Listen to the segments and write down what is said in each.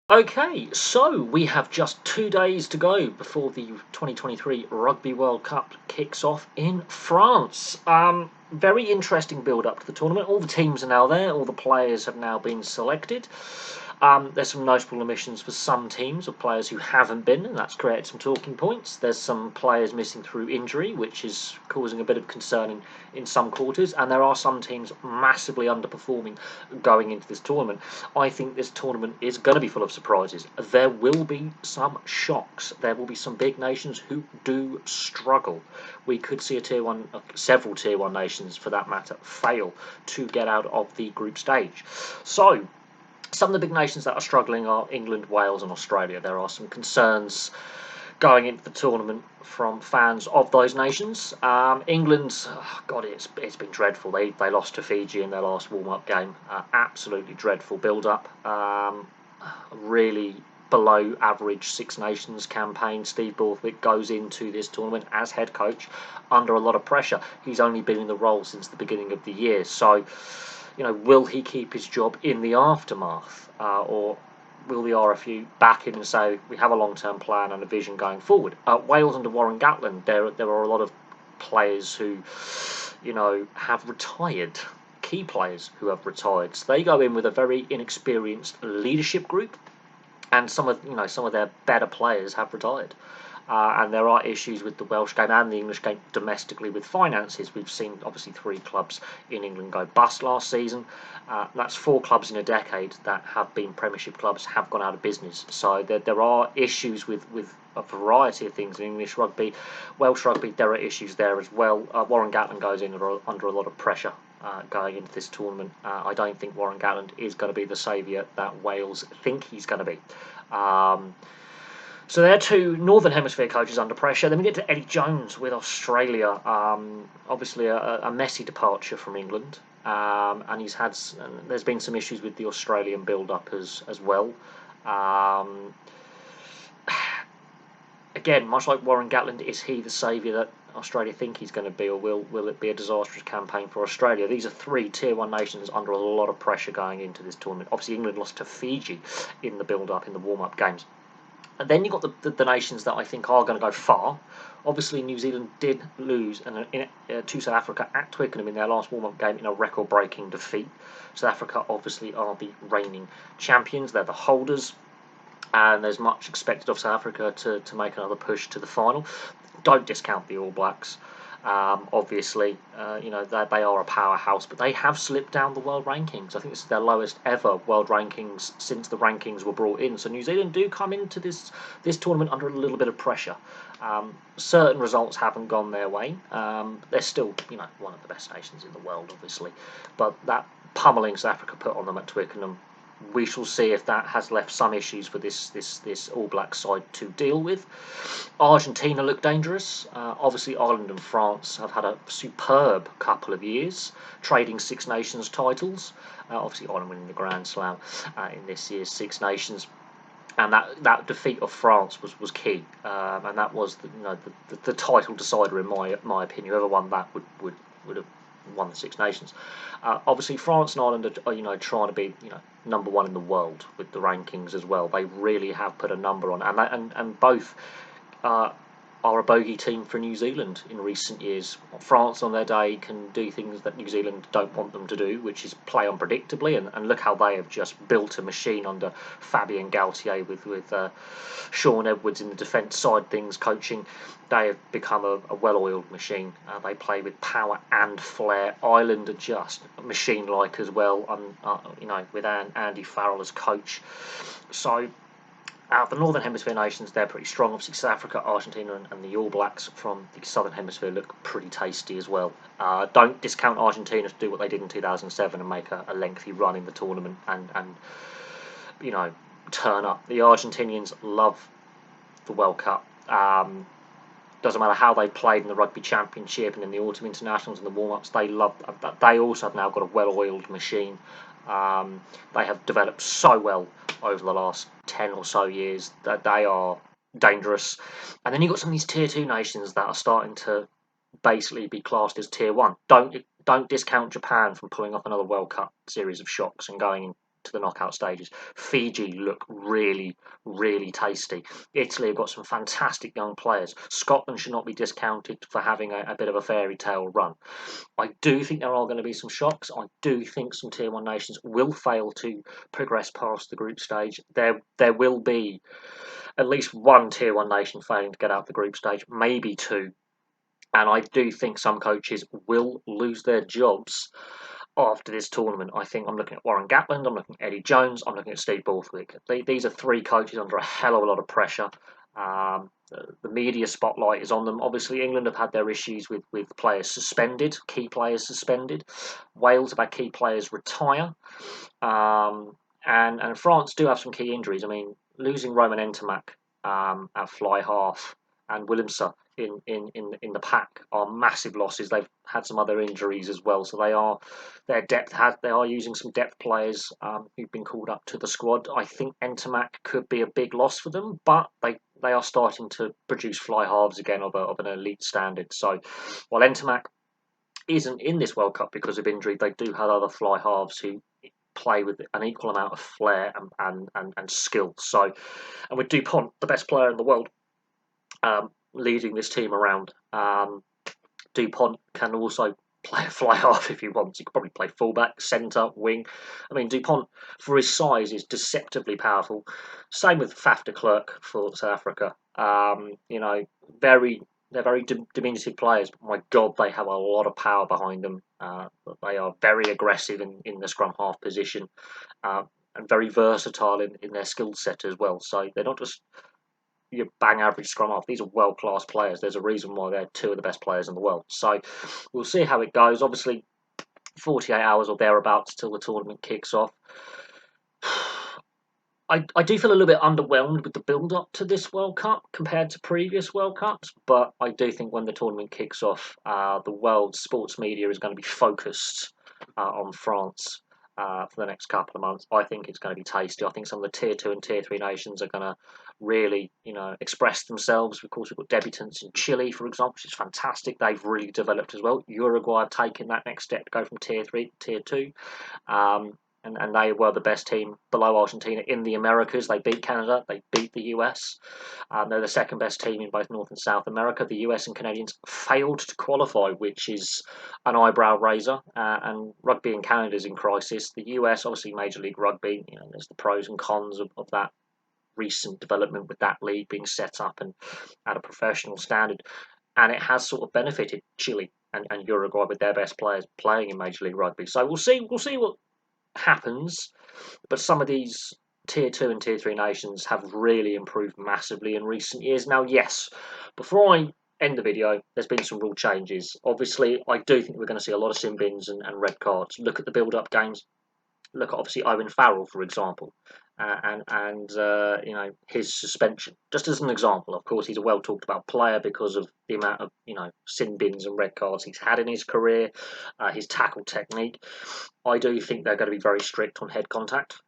Okay, so we have just 2 days to go before the 2023 Rugby World Cup kicks off in France. Very interesting build up to the tournament. All the teams are now there, all the players have now been selected. There's some notable omissions for some teams of players who haven't been, and that's created some talking points. There's some players missing through injury, which is causing a bit of concern in some quarters, and there are some teams massively underperforming going into this tournament. I think this tournament is going to be full of surprises. There will be some shocks. There will be some big nations who do struggle. We could see several tier one nations for that matter, fail to get out of the group stage. So, some of the big nations that are struggling are England, Wales, and Australia. There are some concerns going into the tournament from fans of those nations. England, God, it's been dreadful. They lost to Fiji in their last warm-up game. Absolutely dreadful build-up. Really below average Six Nations campaign. Steve Borthwick goes into this tournament as head coach under a lot of pressure. He's only been in the role since the beginning of the year, so will he keep his job in the aftermath, or will the RFU back in and say we have a long-term plan and a vision going forward? Wales under Warren Gatland, there are a lot of players who, have retired. Key players who have retired. So they go in with a very inexperienced leadership group, and some of their better players have retired. And there are issues with the Welsh game and the English game domestically with finances. We've seen obviously 3 clubs in England go bust last season. That's 4 clubs in a decade that have been Premiership clubs have gone out of business. So there are issues with a variety of things in English rugby. Welsh rugby, there are issues there as well. Warren Gatland goes in under a lot of pressure going into this tournament. I don't think Warren Gatland is going to be the saviour that Wales think he's going to be. So they're 2 Northern Hemisphere coaches under pressure. Then we get to Eddie Jones with Australia. Obviously a messy departure from England, and there's been some issues with the Australian build-up as well. Again, much like Warren Gatland, is he the saviour that Australia think he's going to be, or will it be a disastrous campaign for Australia? These are 3 tier 1 nations under a lot of pressure going into this tournament. Obviously, England lost to Fiji in the build-up, in the warm-up games. And then you've got the nations that I think are going to go far. Obviously, New Zealand did lose to South Africa at Twickenham in their last warm-up game in a record-breaking defeat. South Africa obviously are the reigning champions. They're the holders. And there's much expected of South Africa to make another push to the final. Don't discount the All Blacks. Obviously, they are a powerhouse, but they have slipped down the world rankings. I think this is their lowest ever world rankings since the rankings were brought in. So New Zealand do come into this tournament under a little bit of pressure. Certain results haven't gone their way. They're still, one of the best nations in the world, obviously. But that pummeling South Africa put on them at Twickenham, we shall see if that has left some issues for this All Black side to deal with. Argentina look dangerous. Obviously, Ireland and France have had a superb couple of years, trading Six Nations titles. Obviously, Ireland winning the Grand Slam in this year's Six Nations. And that defeat of France was key, and that was the title decider in my opinion. Whoever won that would have won the Six Nations. Obviously, France and Ireland are trying to be number 1 in the world with the rankings as well. They really have put a number on, and both are a bogey team for New Zealand in recent years. France on their day can do things that New Zealand don't want them to do, which is play unpredictably, and look how they have just built a machine under Fabien Galtier with Sean Edwards in the defence side things coaching. They have become a well-oiled machine. They play with power and flair. Ireland are just machine-like as well, with Andy Farrell as coach. So the Northern Hemisphere nations, they're pretty strong. Obviously, South Africa, Argentina, and the All Blacks from the Southern Hemisphere look pretty tasty as well. Don't discount Argentina to do what they did in 2007 and make a lengthy run in the tournament and turn up. The Argentinians love the World Cup. Doesn't matter how they played in the Rugby Championship and in the Autumn Internationals and the warm-ups, they love that. They also have now got a well-oiled machine. They have developed so well over the last 10 or so years that they are dangerous. And then you've got some of these tier 2 nations that are starting to basically be classed as tier 1. Don't discount Japan from pulling off another World Cup series of shocks and going to the knockout stages. Fiji look really, really tasty. Italy have got some fantastic young players. Scotland should not be discounted for having a bit of a fairy tale run. I do think there are going to be some shocks. I do think some Tier 1 nations will fail to progress past the group stage. There will be at least one Tier 1 nation failing to get out the group stage, maybe two. And I do think some coaches will lose their jobs after this tournament. I think I'm looking at Warren Gatland, I'm looking at Eddie Jones, I'm looking at Steve Borthwick. These are three coaches under a hell of a lot of pressure. The media spotlight is on them. Obviously, England have had their issues with players suspended, key players suspended. Wales have had key players retire. And France do have some key injuries. I mean, losing Roman Ntamack at fly half and Willemse in the pack are massive losses. They've had some other injuries as well, so they are using some depth players who've been called up to the squad. I think Ntamack could be a big loss for them, but they are starting to produce fly halves again of an elite standard. So while Ntamack isn't in this World Cup because of injury, they do have other fly halves who play with an equal amount of flair and skill. So, and with Dupont, the best player in the world, leading this team around, Dupont can also play a fly half if he wants. He could probably play fullback, centre, wing. I mean, Dupont, for his size, is deceptively powerful. Same with Faf de Klerk for South Africa. They're very diminutive players, but my God, they have a lot of power behind them. They are very aggressive in the scrum half position and very versatile in their skill set as well. So they're not just your bang average scrum half. These are world class players. There's a reason why they're two of the best players in the world. So we'll see how it goes. Obviously, 48 hours or thereabouts till the tournament kicks off. I do feel a little bit underwhelmed with the build-up to this World Cup compared to previous World Cups, but I do think when the tournament kicks off, the world's sports media is going to be focused on France for the next couple of months. I think it's going to be tasty. I think some of the Tier 2 and Tier 3 nations are going to really, express themselves. Of course, we've got debutants in Chile, for example, which is fantastic. They've really developed as well. Uruguay have taken that next step to go from Tier 3 to Tier 2. And they were the best team below Argentina in the Americas. They beat Canada, they beat the US. They're the second best team in both North and South America. The US and Canadians failed to qualify, which is an eyebrow raiser. And rugby in Canada is in crisis. The US, obviously Major League Rugby, there's the pros and cons of that recent development with that league being set up and at a professional standard. And it has sort of benefited Chile and Uruguay with their best players playing in Major League Rugby. So we'll see what happens, but some of these Tier 2 and Tier 3 nations have really improved massively in recent years. Now, yes, before I end the video, there's been some rule changes. Obviously, I do think we're going to see a lot of sin bins and red cards. Look at the build-up games. Look at, obviously, Owen Farrell, for example, and his suspension. Just as an example, of course, he's a well-talked-about player because of the amount of, sin bins and red cards he's had in his career, his tackle technique. I do think they're going to be very strict on head contact,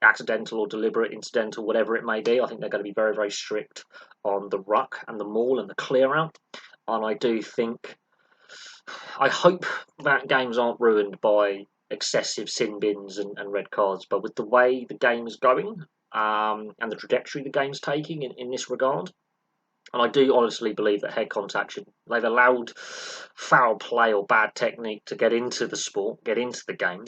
accidental or deliberate, incidental, whatever it may be. I think they're going to be very, very strict on the ruck and the maul and the clear out. And I hope that games aren't ruined by excessive sin bins and red cards. But with the way the game is going and the trajectory the game's taking in this regard, and I do honestly believe that head contact they've allowed foul play or bad technique to get into the sport, get into the game.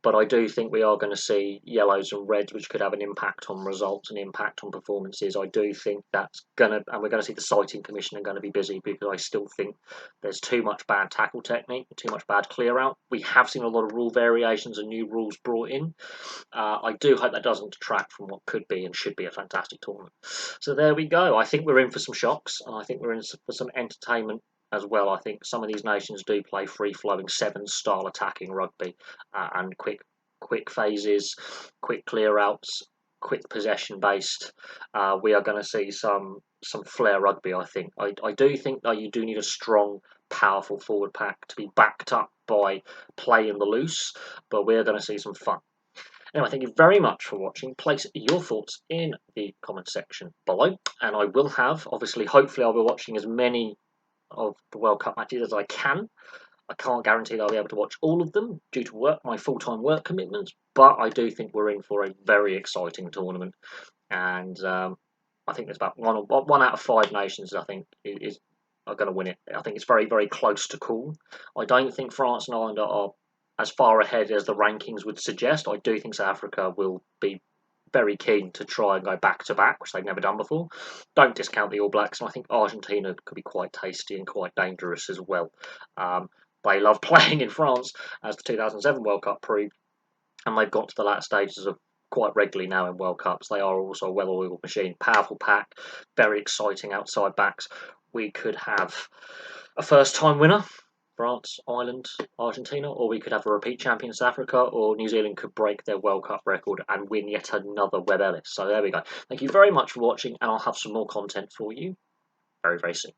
But I do think we are going to see yellows and reds, which could have an impact on results and impact on performances. I do think that's and we're going to see the Sighting Commission are going to be busy because I still think there's too much bad tackle technique, too much bad clear out. We have seen a lot of rule variations and new rules brought in. I do hope that doesn't detract from what could be and should be a fantastic tournament. So there we go. I think we're in for some shocks, and I think we're in for some entertainment as well. I think some of these nations do play free-flowing sevens style attacking rugby and quick phases, quick clear-outs, quick possession-based. We are going to see some flair rugby, I think. I do think that you do need a strong, powerful forward pack to be backed up by play in the loose, but we're going to see some fun. Anyway, thank you very much for watching. Place your thoughts in the comment section below, and I will have, obviously, hopefully I'll be watching as many of the World Cup matches as I can I can't guarantee that I'll be able to watch all of them due to work, my full-time work commitments, but I do think we're in for a very exciting tournament, and I think there's about one out of 5 nations I think are going to win it. I think it's very, very close to call. I don't think France and Ireland are as far ahead as the rankings would suggest. I do think South Africa will be very keen to try and go back to back, which they've never done before. Don't discount the All Blacks, and I think Argentina could be quite tasty and quite dangerous as well. They love playing in France, as the 2007 World Cup proved, and they've got to the latter stages of quite regularly now in World Cups. They are also a well-oiled machine, powerful pack, very exciting outside backs. We could have a first-time winner, France, Ireland, Argentina, or we could have a repeat champion, South Africa, or New Zealand could break their World Cup record and win yet another Webb Ellis. So there we go. Thank you very much for watching, and I'll have some more content for you very, very soon.